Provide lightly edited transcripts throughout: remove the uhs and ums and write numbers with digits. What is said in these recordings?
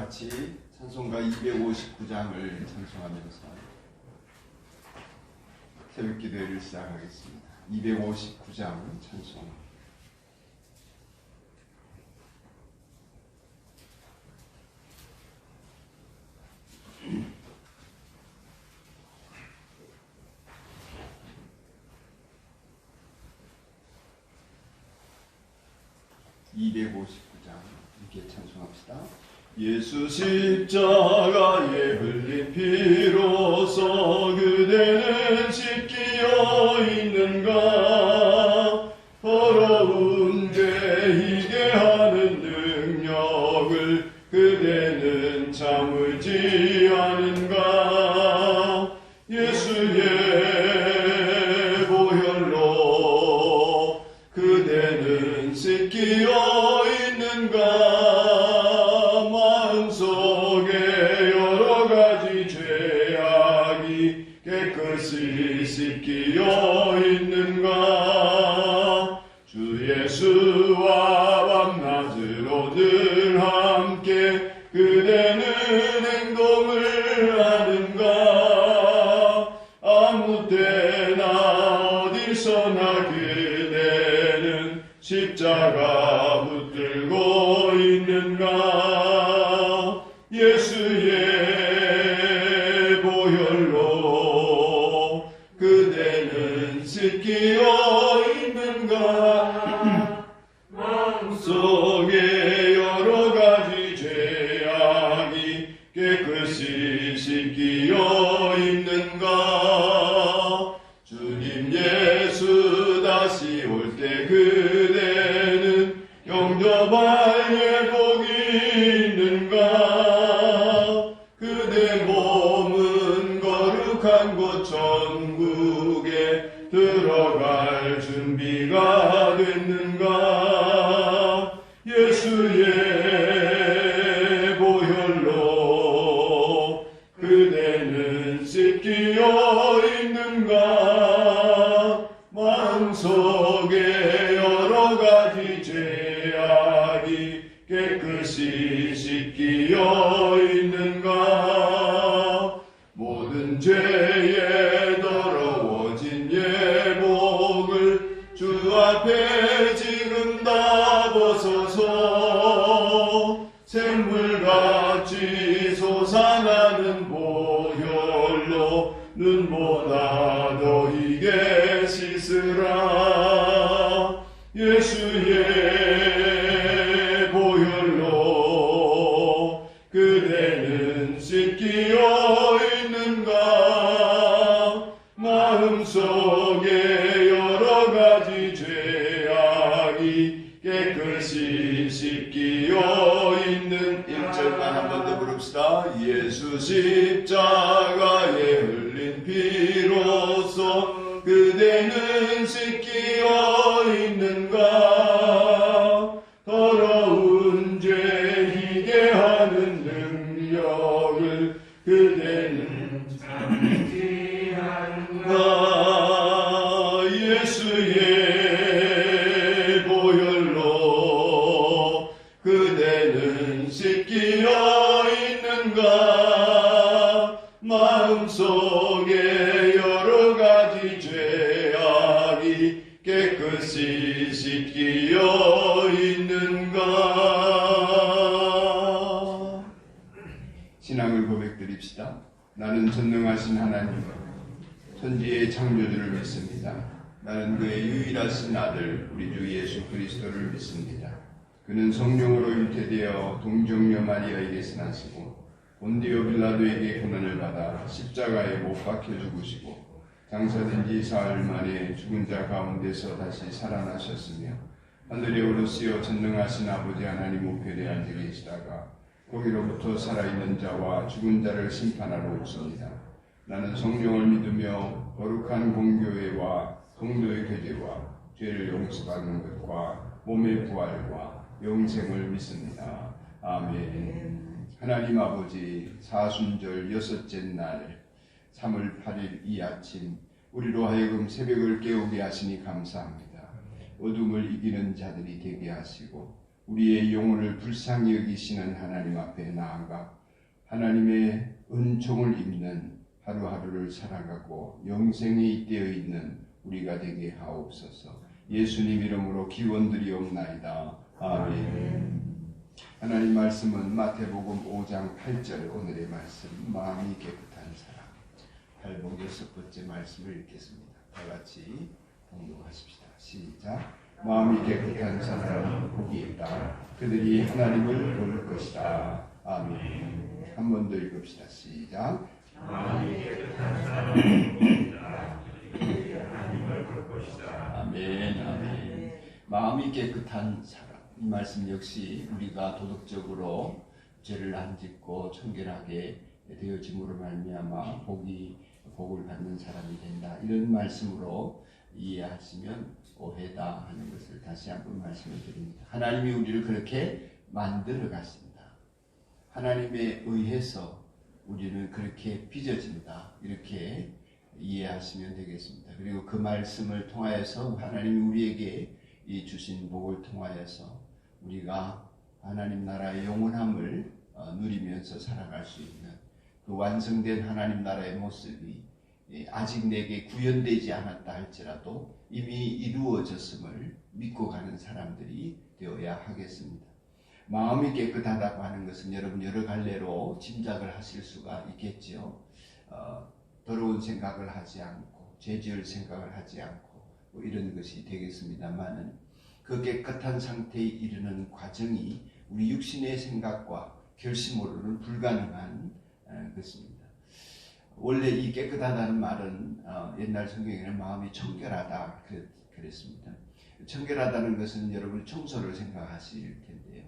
같이 찬송가 259장을 찬송하면서 새벽 기도회를 시작하겠습니다. 259장 찬송. 함께 찬송합시다. 예수 십자가에 흘린 피로써 그대는 씻기어 있는가? 더러운 죄 희게 하는 능력을 그대는 참을지 않은가? 예수의 보혈로 그대는 씻기어 있는가? 깨끗이 씻기어 있는가? 주 예수와 밤낮으로 늘 함께 그대는 행동을 하는가? 아무 때나 어디서나 그대는 십자가 붙들고 있는가? 예수의 보혈로 그대는 씻기어 있는가? 마음속에 여러 가지 죄악이 깨끗이 씻기어 있는가? 주님 예수 다시 올 때 그대는 영접할 예복이 있는가? 그대 몸은 거룩한 곳 천국에 들어갈 준비가 됐는가? 예수의 보혈로 그대는 씻기어 있는가? 마음속에 여러 가지 죄악이 깨끗이 씻기어 있는가? 모든 죄에 더러워진 예복을 주 앞에 지금 다 벗어서 샘물같이 솟아나는 보혈로 눈보다 더 희게 씻으라. 예수의 보혈로 그대는 씻기어 있는가? 마음속에 여러 가지 죄악이 깨끗이 씻기어 있는 1절만 한 번 더 부릅시다. 예수 십자가에 흘린 피로써 그대는 씻기어 있는가? 더러운 죄 희게 하는 능력을 그대는 참지 않는가? 예수의 보혈로 그대는 씻기어 있는가? 마음속에 여러 가지 죄악이 깨끗이 씻기어 있는가? 신앙을 고백드립시다. 나는 전능하신 하나님, 천지의 창조주를 믿습니다. 나는 그의 유일하신 아들 우리 주 예수 그리스도를 믿습니다. 그는 성령으로 잉태되어 동정녀 마리아에게서 나시고 본디오 빌라도에게 고난을 받아 십자가에 못 박혀 죽으시고 장사된 지 사흘 만에 죽은 자 가운데서 다시 살아나셨으며 하늘에 오르시어 전능하신 아버지 하나님 우편에 앉아 계시다가 거기로부터 살아있는 자와 죽은 자를 심판하러 오십니다. 나는 성령을 믿으며 거룩한 공교회와 성도의 교제와 죄를 용서받는 것과 몸의 부활과 영생을 믿습니다. 아멘. 하나님 아버지, 사순절 여섯째 날 3월 8일 이 아침 우리로 하여금 새벽을 깨우게 하시니 감사합니다. 어둠을 이기는 자들이 되게 하시고 우리의 영혼을 불쌍히 여기시는 하나님 앞에 나아가 하나님의 은총을 입는 하루하루를 살아가고 영생에 잇되어 있는 우리가 되게 하옵소서. 예수님 이름으로 기원드리옵나이다. 아멘. 하나님 말씀은 마태복음 5장 8절 오늘의 말씀, 마음이 깨끗한 사람. 팔복 6번째 말씀을 읽겠습니다. 다 같이 봉독하십시다. 시작. 마음이 깨끗한 사람 복이 있다. 그들이 하나님을 볼 것이다. 아멘. 한 번 더 읽읍시다. 시작. 마음이 깨끗한 사람 복이 있다. 그들이 하나님을 볼 것이다. 아멘. 아멘. 마음이 깨끗한 사람. 이 말씀 역시 우리가 도덕적으로 죄를 안 짓고 청결하게 되어짐으로 말미암아 복을 받는 사람이 된다. 이런 말씀으로 이해하시면 오해다 하는 것을 다시 한번 말씀을 드립니다. 하나님이 우리를 그렇게 만들어 가신다. 하나님에 의해서 우리는 그렇게 빚어진다. 이렇게 이해하시면 되겠습니다. 그리고 그 말씀을 통하여서 하나님이 우리에게 이 주신 복을 통하여서 우리가 하나님 나라의 영원함을 누리면서 살아갈 수 있는 그 완성된 하나님 나라의 모습이 아직 내게 구현되지 않았다 할지라도 이미 이루어졌음을 믿고 가는 사람들이 되어야 하겠습니다. 마음이 깨끗하다고 하는 것은 여러분 여러 갈래로 짐작을 하실 수가 있겠지요. 더러운 생각을 하지 않고 죄지을 생각을 하지 않고 뭐 이런 것이 되겠습니다만은 그 깨끗한 상태에 이르는 과정이 우리 육신의 생각과 결심으로는 불가능한 것입니다. 원래 이 깨끗하다는 말은 옛날 성경에는 마음이 청결하다 그랬습니다. 청결하다는 것은 여러분 청소를 생각하실 텐데요.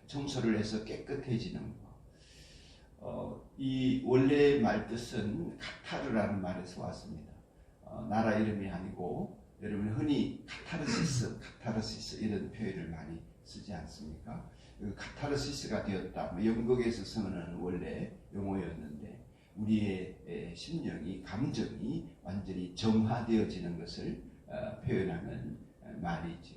청소를 해서 깨끗해지는 것. 이 원래 말 뜻은 카타르라는 말에서 왔습니다. 나라 이름이 아니고 여러분 흔히 카타르시스 이런 표현을 많이 쓰지 않습니까? 카타르시스가 되었다. 영국에서 쓰는 원래 용어였는데 우리의 심령이 감정이 완전히 정화되어지는 것을 표현하는 말이죠.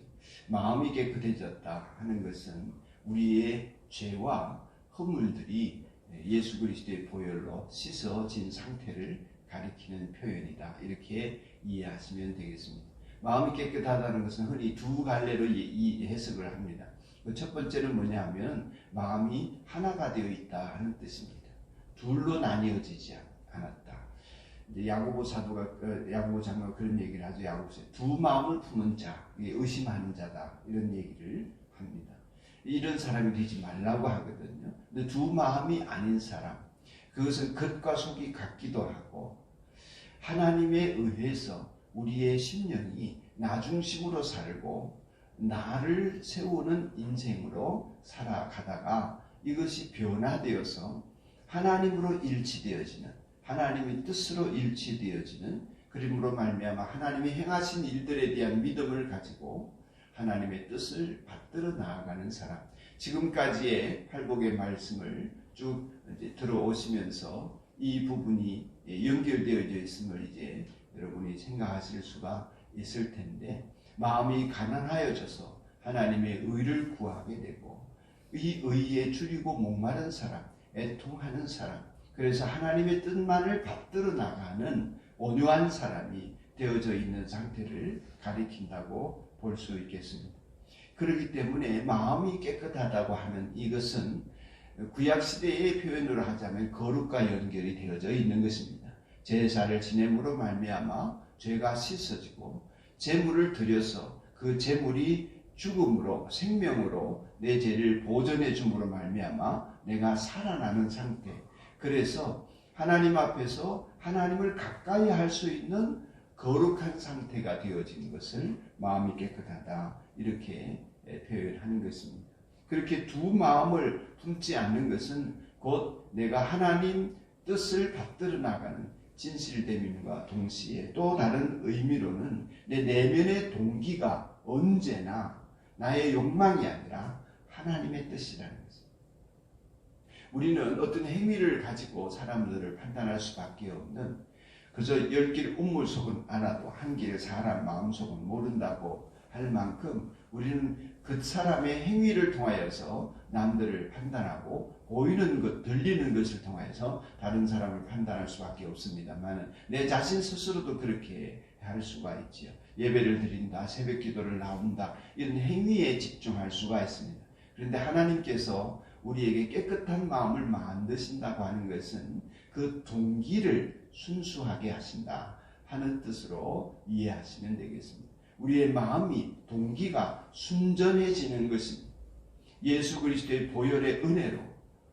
마음이 깨끗해졌다 하는 것은 우리의 죄와 허물들이 예수 그리스도의 보혈로 씻어진 상태를 가리키는 표현이다. 이렇게 이해하시면 되겠습니다. 마음이 깨끗하다는 것은 흔히 두 갈래로 이 해석을 합니다. 첫 번째는 뭐냐면 마음이 하나가 되어 있다 하는 뜻입니다. 둘로 나뉘어지지 않았다. 이제 야고보 장로가 그런 얘기를 하죠. 야고보서 두 마음을 품은 자, 의심하는 자다 이런 얘기를 합니다. 이런 사람이 되지 말라고 하거든요. 근데 두 마음이 아닌 사람, 그것은 겉과 속이 같기도 하고 하나님에 의해서 우리의 심령이 나 중심으로 살고 나를 세우는 인생으로 살아가다가 이것이 변화되어서 하나님으로 일치되어지는 하나님의 뜻으로 일치되어지는 그림으로 말미암아 하나님이 행하신 일들에 대한 믿음을 가지고 하나님의 뜻을 받들어 나아가는 사람. 지금까지의 팔복의 말씀을 쭉 이제 들어오시면서 이 부분이 연결되어져 있음을 이제 여러분이 생각하실 수가 있을 텐데 마음이 가난하여져서 하나님의 의를 구하게 되고 이 의에 줄이고 목마른 사람, 애통하는 사람, 그래서 하나님의 뜻만을 받들어 나가는 온유한 사람이 되어져 있는 상태를 가리킨다고 볼 수 있겠습니다. 그렇기 때문에 마음이 깨끗하다고 하는 이것은 구약시대의 표현으로 하자면 거룩과 연결이 되어져 있는 것입니다. 제사를 지냄으로 말미암아 죄가 씻어지고 제물을 드려서 그 제물이 죽음으로 생명으로 내 죄를 보전해 줌으로 말미암아 내가 살아나는 상태. 그래서 하나님 앞에서 하나님을 가까이 할 수 있는 거룩한 상태가 되어진 것을 마음이 깨끗하다 이렇게 표현하는 것입니다. 그렇게 두 마음을 품지 않는 것은 곧 내가 하나님 뜻을 받들어 나가는 진실됨과 동시에 또 다른 의미로는 내 내면의 동기가 언제나 나의 욕망이 아니라 하나님의 뜻이라는 것입니다. 우리는 어떤 행위를 가지고 사람들을 판단할 수밖에 없는 그저 10길 운물 속은 알아도 한 길 사람 마음 속은 모른다고 할 만큼 우리는 그 사람의 행위를 통하여서 남들을 판단하고 보이는 것, 들리는 것을 통하여서 다른 사람을 판단할 수밖에 없습니다만 내 자신 스스로도 그렇게 할 수가 있지요. 예배를 드린다, 새벽 기도를 나온다, 이런 행위에 집중할 수가 있습니다. 그런데 하나님께서 우리에게 깨끗한 마음을 만드신다고 하는 것은 그 동기를 순수하게 하신다 하는 뜻으로 이해하시면 되겠습니다. 우리의 마음이, 동기가 순전해지는 것입니다. 예수 그리스도의 보혈의 은혜로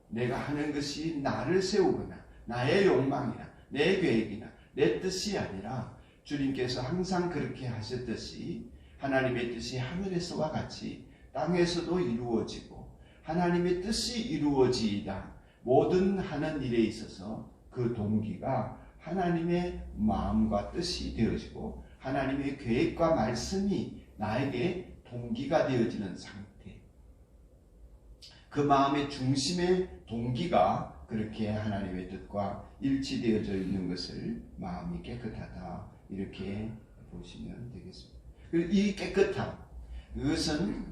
내가 하는 것이 나를 세우거나 나의 욕망이나 내 계획이나 내 뜻이 아니라 주님께서 항상 그렇게 하셨듯이 하나님의 뜻이 하늘에서와 같이 땅에서도 이루어지고 하나님의 뜻이 이루어지이다. 모든 하는 일에 있어서 그 동기가 하나님의 마음과 뜻이 되어지고 하나님의 계획과 말씀이 나에게 동기가 되어지는 상태. 그 마음의 중심의 동기가 그렇게 하나님의 뜻과 일치되어져 있는 것을 마음이 깨끗하다 이렇게 보시면 되겠습니다. 이 깨끗함, 그것은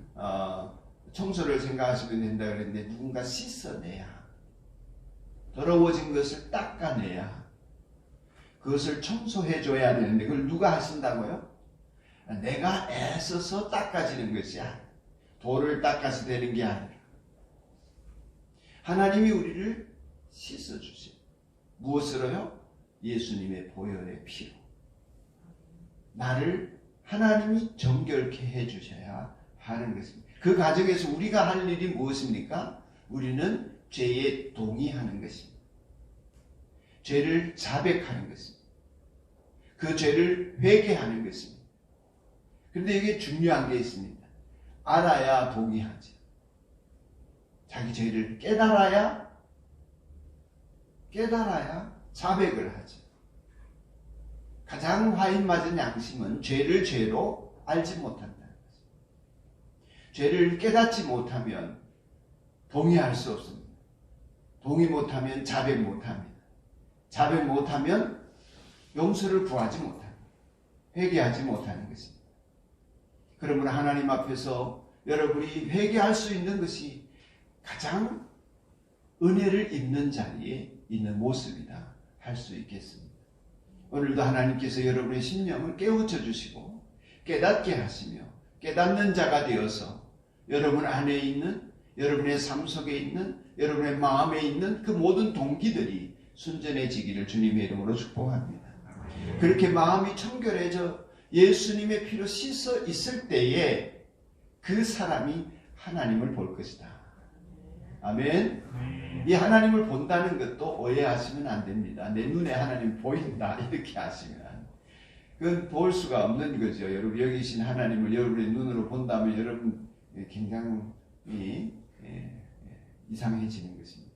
청소를 생각하시면 된다 그랬는데 누군가 씻어내야, 더러워진 것을 닦아내야, 그것을 청소해줘야 되는데 그걸 누가 하신다고요? 내가 애써서 닦아지는 것이 아니야. 돌을 닦아서 되는 게 아니라 하나님이 우리를 씻어주세요. 무엇으로요? 예수님의 보혈의 피로. 나를 하나님이 정결케 해주셔야 하는 것입니다. 그 과정에서 우리가 할 일이 무엇입니까? 우리는 죄에 동의하는 것입니다. 죄를 자백하는 것입니다. 그 죄를 회개하는 것입니다. 그런데 이게 중요한 게 있습니다. 알아야 동의하지. 자기 죄를 깨달아야 자백을 하지. 가장 화인 맞은 양심은 죄를 죄로 알지 못한다는 것입니다. 죄를 깨닫지 못하면 동의할 수 없습니다. 동의 못하면 자백 못합니다. 자백 못하면 용서를 구하지 못합니다. 회개하지 못하는 것입니다. 그러므로 하나님 앞에서 여러분이 회개할 수 있는 것이 가장 은혜를 입는 자리에 있는 모습이다 할 수 있겠습니다. 오늘도 하나님께서 여러분의 심령을 깨우쳐 주시고 깨닫게 하시며 깨닫는 자가 되어서 여러분 안에 있는, 여러분의 삶 속에 있는, 여러분의 마음에 있는 그 모든 동기들이 순전해지기를 주님의 이름으로 축복합니다. 그렇게 마음이 청결해져 예수님의 피로 씻어 있을 때에 그 사람이 하나님을 볼 것이다. 아멘. 이 하나님을 본다는 것도 오해하시면 안 됩니다. 내 눈에 하나님 보인다 이렇게 하시면 그건 볼 수가 없는 거죠. 여러분 여기 계신 하나님을 여러분의 눈으로 본다면 여러분 굉장히 이상해지는 것입니다.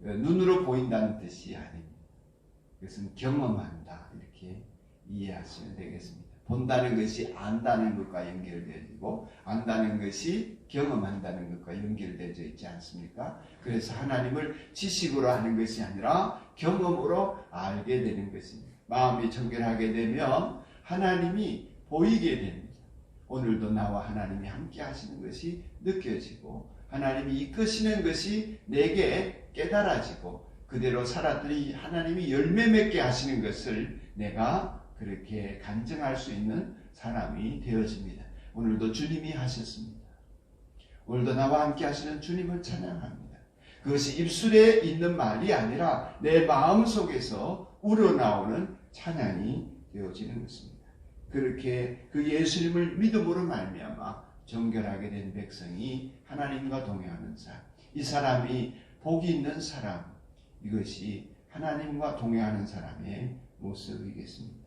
눈으로 보인다는 뜻이 아닙니다. 그것은 경험한다 이렇게 이해하시면 되겠습니다. 본다는 것이 안다는 것과 연결되어지고 안다는 것이 경험한다는 것과 연결되어져 있지 않습니까? 그래서 하나님을 지식으로 하는 것이 아니라 경험으로 알게 되는 것입니다. 마음이 청결하게 되면 하나님이 보이게 됩니다. 오늘도 나와 하나님이 함께 하시는 것이 느껴지고 하나님이 이끄시는 것이 내게 깨달아지고 그대로 살았더니 하나님이 열매 맺게 하시는 것을 내가 그렇게 간증할 수 있는 사람이 되어집니다. 오늘도 주님이 하셨습니다. 오늘도 나와 함께 하시는 주님을 찬양합니다. 그것이 입술에 있는 말이 아니라 내 마음속에서 우러나오는 찬양이 되어지는 것입니다. 그렇게 그 예수님을 믿음으로 말미암아 정결하게 된 백성이 하나님과 동행하는 사람, 이 사람이 복이 있는 사람, 이것이 하나님과 동행하는 사람의 모습이겠습니다.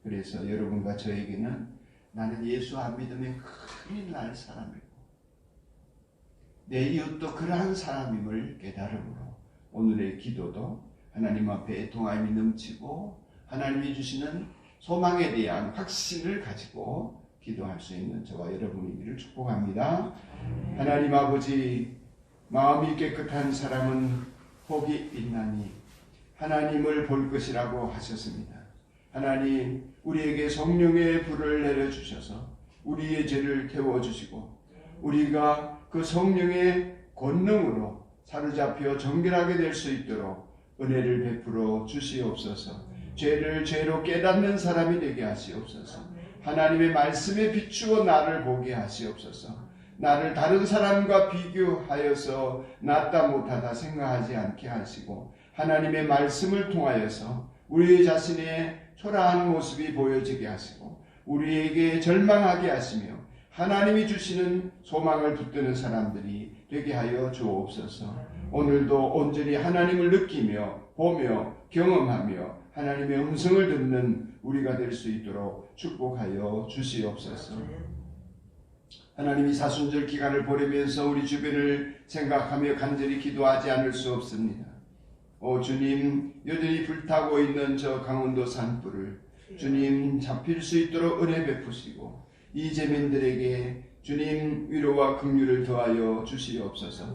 그래서 여러분과 저에게는 나는 예수 안 믿으면 큰일 날 사람이고 내 이웃도 그러한 사람임을 깨달음으로 오늘의 기도도 하나님 앞에 동함이 넘치고 하나님이 주시는 소망에 대한 확신을 가지고 기도할 수 있는 저와 여러분이기를 축복합니다. 하나님 아버지, 마음이 깨끗한 사람은 복이 있나니 하나님을 볼 것이라고 하셨습니다. 하나님, 우리에게 성령의 불을 내려주셔서 우리의 죄를 태워주시고 우리가 그 성령의 권능으로 사로잡혀 정결하게 될 수 있도록 은혜를 베풀어 주시옵소서. 죄를 죄로 깨닫는 사람이 되게 하시옵소서. 하나님의 말씀에 비추어 나를 보게 하시옵소서. 나를 다른 사람과 비교하여서 낫다 못하다 생각하지 않게 하시고 하나님의 말씀을 통하여서 우리 자신의 초라한 모습이 보여지게 하시고 우리에게 절망하게 하시며 하나님이 주시는 소망을 붙드는 사람들이 되게 하여 주옵소서. 오늘도 온전히 하나님을 느끼며 보며 경험하며 하나님의 음성을 듣는 우리가 될 수 있도록 축복하여 주시옵소서. 하나님이 사순절 기간을 보내면서 우리 주변을 생각하며 간절히 기도하지 않을 수 없습니다. 오 주님, 여전히 불타고 있는 저 강원도 산불을 주님 잡힐 수 있도록 은혜 베푸시고 이재민들에게 주님 위로와 긍휼을 더하여 주시옵소서.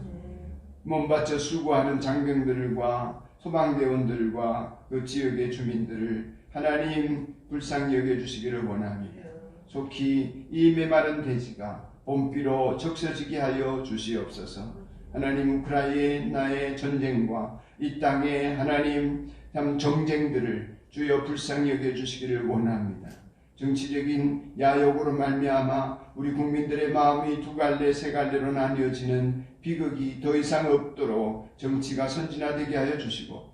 몸바쳐 수고하는 장병들과 소방대원들과 그 지역의 주민들을 하나님 불쌍히 여겨주시기를 원합니다. 속히 이 메마른 대지가 봄비로 적셔지게 하여 주시옵소서. 하나님 우크라이나의 전쟁과 이 땅의 하나님 참 정쟁들을 주여 불쌍히 여겨주시기를 원합니다. 정치적인 야욕으로 말미암아 우리 국민들의 마음이 두 갈래 세 갈래로 나뉘어지는 비극이 더 이상 없도록 정치가 선진화되게 하여 주시고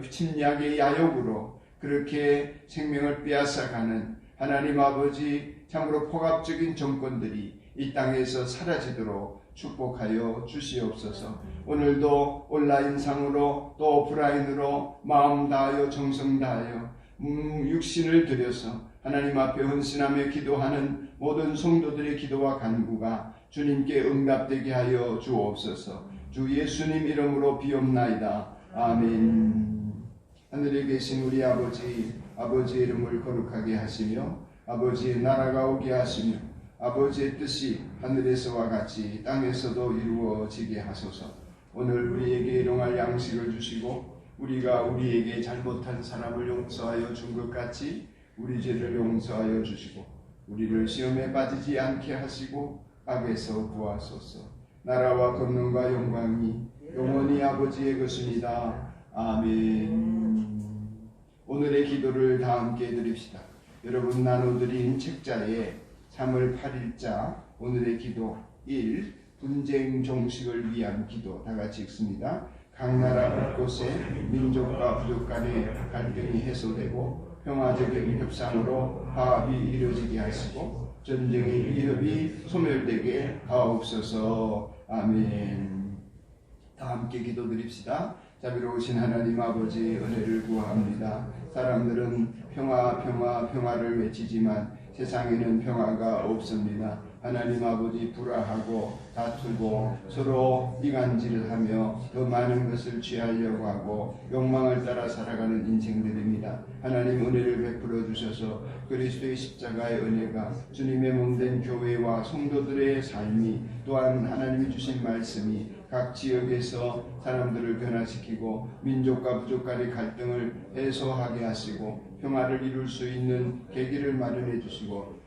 침략의 야욕으로 그렇게 생명을 빼앗아가는 하나님 아버지 참으로 폭압적인 정권들이 이 땅에서 사라지도록 축복하여 주시옵소서. 오늘도 온라인상으로 또 오프라인으로 마음 다하여 정성 다하여 육신을 들여서 하나님 앞에 헌신하며 기도하는 모든 성도들의 기도와 간구가 주님께 응답되게 하여 주옵소서. 주 예수님 이름으로 비옵나이다. 아멘. 하늘에 계신 우리 아버지의 이름을 거룩하게 하시며 아버지의 나라가 오게 하시며 아버지의 뜻이 하늘에서와 같이 땅에서도 이루어지게 하소서. 오늘 우리에게 일용할 양식을 주시고 우리가 우리에게 잘못한 사람을 용서하여 준 것 같이 우리 죄를 용서하여 주시고 우리를 시험에 빠지지 않게 하시고 악에서 구하소서. 나라와 권능과 영광이 영원히 아버지의 것입니다. 아멘. 오늘의 기도를 다 함께 드립시다. 여러분 나눠드린 책자에 3월 8일자 오늘의 기도 1. 분쟁 종식을 위한 기도 다 같이 읽습니다. 각 나라 곳곳에 민족과 부족 간의 갈등이 해소되고 평화적인 협상으로 화합이 이루어지게 하시고 전쟁의 위협이 소멸되게 하옵소서. 아멘. 다 함께 기도드립시다. 자비로우신 하나님 아버지 은혜를 구합니다. 사람들은 평화를 외치지만 세상에는 평화가 없습니다. 하나님 아버지 불화하고 다투고 서로 이간질을 하며 더 많은 것을 취하려고 하고 욕망을 따라 살아가는 인생들입니다. 하나님 은혜를 베풀어 주셔서 그리스도의 십자가의 은혜가 주님의 몸된 교회와 성도들의 삶이 또한 하나님이 주신 말씀이 각 지역에서 사람들을 변화시키고 민족과 부족 간의 갈등을 해소하게 하시고 평화를 이룰 수 있는 계기를 마련해 주시고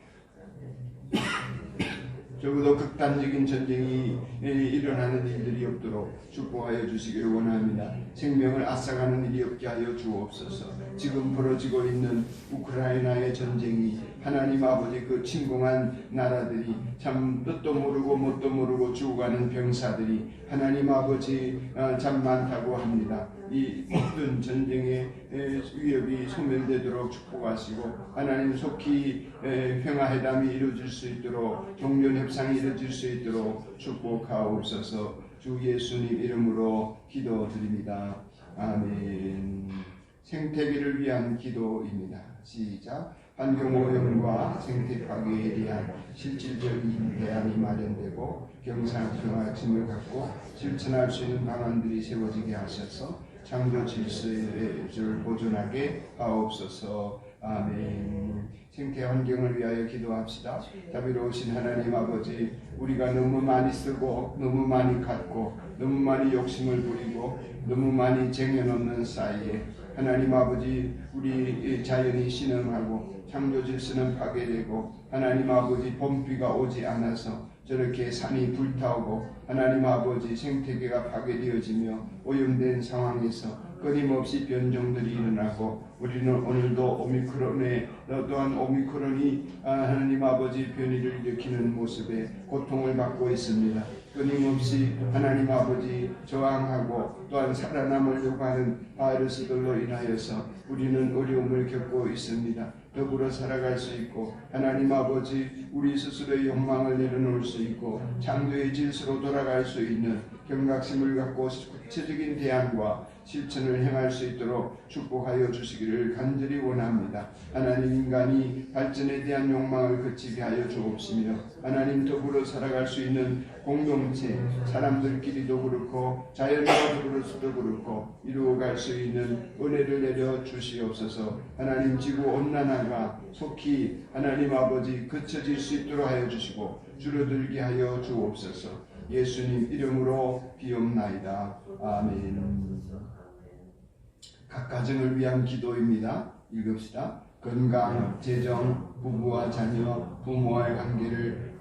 적어도 극단적인 전쟁이 일어나는 일들이 없도록 축복하여 주시기를 원합니다. 생명을 앗아가는 일이 없게 하여 주옵소서. 지금 벌어지고 있는 우크라이나의 전쟁이 하나님 아버지 그 침공한 나라들이 참 뜻도 모르고 뭣도 모르고 죽어가는 병사들이 하나님 아버지 참 많다고 합니다. 이 모든 전쟁의 위협이 소멸되도록 축복하시고 하나님 속히 평화회담이 이루어질 수 있도록 종전협상이 이루어질 수 있도록 축복하옵소서. 주 예수님 이름으로 기도드립니다. 아멘. 생태계를 위한 기도입니다. 시작. 환경오염과 생태 파괴에 대한 실질적인 대안이 마련되고 경상평화심을 갖고 실천할 수 있는 방안들이 세워지게 하셔서 창조 질서를 보존하게 하옵소서. 아멘. 생태 환경을 위하여 기도합시다. 자비로우신 하나님 아버지, 우리가 너무 많이 쓰고 너무 많이 갖고 너무 많이 욕심을 부리고 너무 많이 쟁여놓는 사이에 하나님 아버지 우리 자연이 신음하고 창조 질서는 파괴되고 하나님 아버지 봄비가 오지 않아서 저렇게 산이 불타오고 하나님 아버지 생태계가 파괴되어지며 오염된 상황에서 끊임없이 변종들이 일어나고 우리는 오늘도 오미크론에 또한 오미크론이 하나님 아버지 변이를 일으키는 모습에 고통을 받고 있습니다. 끊임없이 하나님 아버지 저항하고 또한 살아남으려고 하는 바이러스들로 인하여서 우리는 어려움을 겪고 있습니다. 더불어 살아갈 수 있고 하나님 아버지 우리 스스로의 욕망을 내려놓을 수 있고 창조의 질서로 돌아갈 수 있는 경각심을 갖고 구체적인 대안과 실천을 행할 수 있도록 축복하여 주시기를 간절히 원합니다. 하나님 인간이 발전에 대한 욕망을 그치게 하여 주옵시며 하나님 더불어 살아갈 수 있는 공동체 사람들끼리도 그렇고 자연과 더불어서도 그렇고 이루어갈 수 있는 은혜를 내려 주시옵소서. 하나님 지구 온난화가 속히 하나님 아버지 그쳐질 수 있도록 하여 주시고 줄어들게 하여 주옵소서. 예수님 이름으로 비옵나이다. 아멘. 각 가정을 위한 기도입니다. 읽읍시다. 건강, 재정, 부부와 자녀, 부모와의 관계를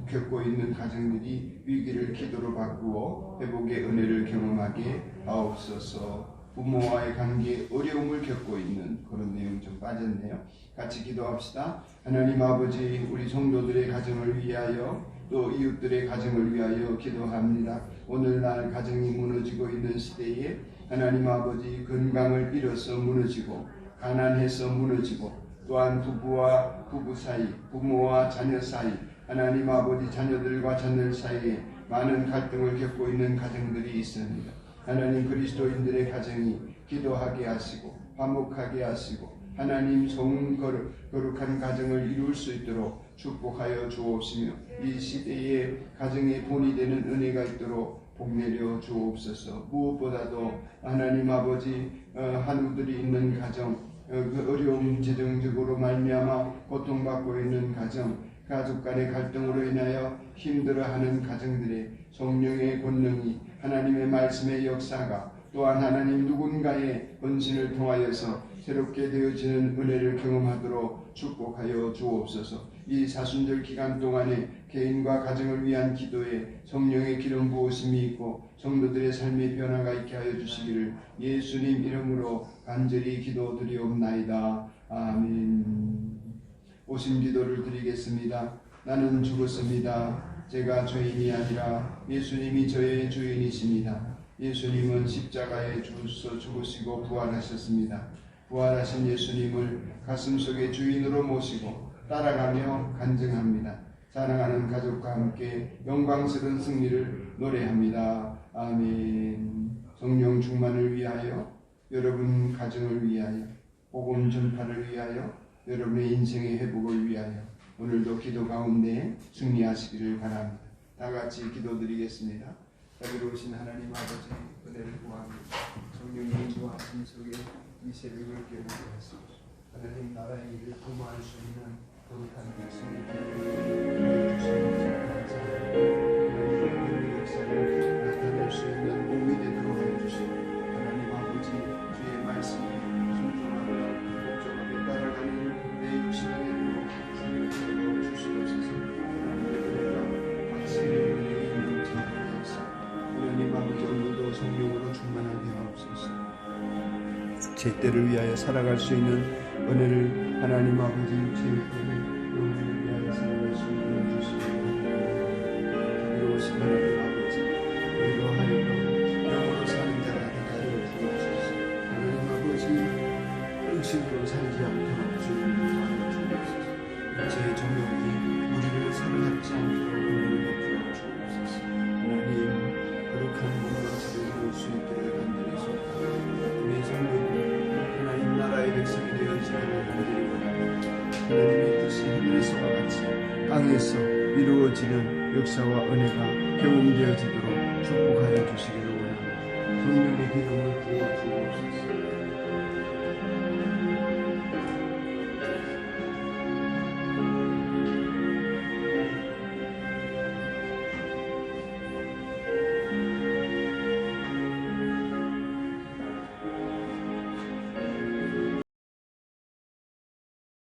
겪고 있는 가정들이 위기를 기도로 바꾸어 회복의 은혜를 경험하게 하옵소서. 부모와의 관계에 어려움을 겪고 있는 그런 내용 좀 빠졌네요. 같이 기도합시다. 하나님 아버지 우리 성도들의 가정을 위하여 또 이웃들의 가정을 위하여 기도합니다. 오늘날 가정이 무너지고 있는 시대에 하나님 아버지 건강을 잃어서 무너지고 가난해서 무너지고 또한 부부와 부부 사이, 부모와 자녀 사이, 하나님 아버지 자녀들과 자녀 사이에 많은 갈등을 겪고 있는 가정들이 있습니다. 하나님 그리스도인들의 가정이 기도하게 하시고 화목하게 하시고 하나님 성 거룩한 가정을 이룰 수 있도록 축복하여 주옵시며 이 시대에 가정의 본이 되는 은혜가 있도록 복내려 주옵소서. 무엇보다도 하나님 아버지 한우들이 있는 가정, 그 어려움 재정적으로 말미암아 고통받고 있는 가정, 가족 간의 갈등으로 인하여 힘들어하는 가정들의 성령의 권능이 하나님의 말씀의 역사가 또한 하나님 누군가의 헌신을 통하여서 새롭게 되어지는 은혜를 경험하도록 축복하여 주옵소서. 이 사순절 기간 동안에 개인과 가정을 위한 기도에 성령의 기름 부으심이 있고 성도들의 삶의 변화가 있게 하여 주시기를 예수님 이름으로 간절히 기도드리옵나이다. 아멘. 오심 기도를 드리겠습니다. 나는 죽었습니다. 제가 죄인이 아니라 예수님이 저의 주인이십니다. 예수님은 십자가에 죽으시고 부활하셨습니다. 부활하신 예수님을 가슴속에 주인으로 모시고 따라가며 간증합니다. 사랑하는 가족과 함께 영광스러운 승리를 노래합니다. 아멘. 성령 충만을 위하여, 여러분 가정을 위하여, 복음 전파를 위하여, 여러분의 인생의 회복을 위하여 오늘도 기도 가운데 승리하시기를 바랍니다. 다 같이 기도드리겠습니다. 자비로우신 하나님 아버지 은혜를 구합니다. 성령의 인도하심 속에 이 새벽을 깨우게 하소서. 하나님 나라의 일을 도모할 수 있는 거룩한 백성이 되게 주시는 감사합니다. 하나님의 역사를 나타낼 수 있는 몸이 되도록 해주시고 하나님 아버지 주의 말씀에 순종하며 복종하며 따라가는 내 육신에도 주님께로 주시옵소서. 하나님의 확신의 은혜에 있는 자들에서 하나님 아버지 오늘도 성령으로 충만하게 하옵소서. 제때를 위하여 살아갈 수 있는 은혜를 하나님 아버지 제때를 영혼을 위하여 살아갈 수 있는 주시옵소서. 자비로우신 하나님 아버지 우리로 하여금 영으로 사는 자가 되게 하여 주옵소서. 하나님 아버지 육신으로 살지 않도록 주님을 도와주옵소서. 제 정욕이 우리를 사로잡지 않도록 은혜를 베풀어 주옵소서. 하나님 거룩한 공동체를 이룰 수 있기를 간절히 소원합니다. 우리 성도들 하나님 나라의 백성이 되어지기를 간절히 원합니다. 하나님의 뜻이 하늘에서와 같이 땅에서 이루어지는 역사와 은혜가 경험되어지도록 축복하여 주시기를 원합니다. 성령의 기름을 부어 주옵소서.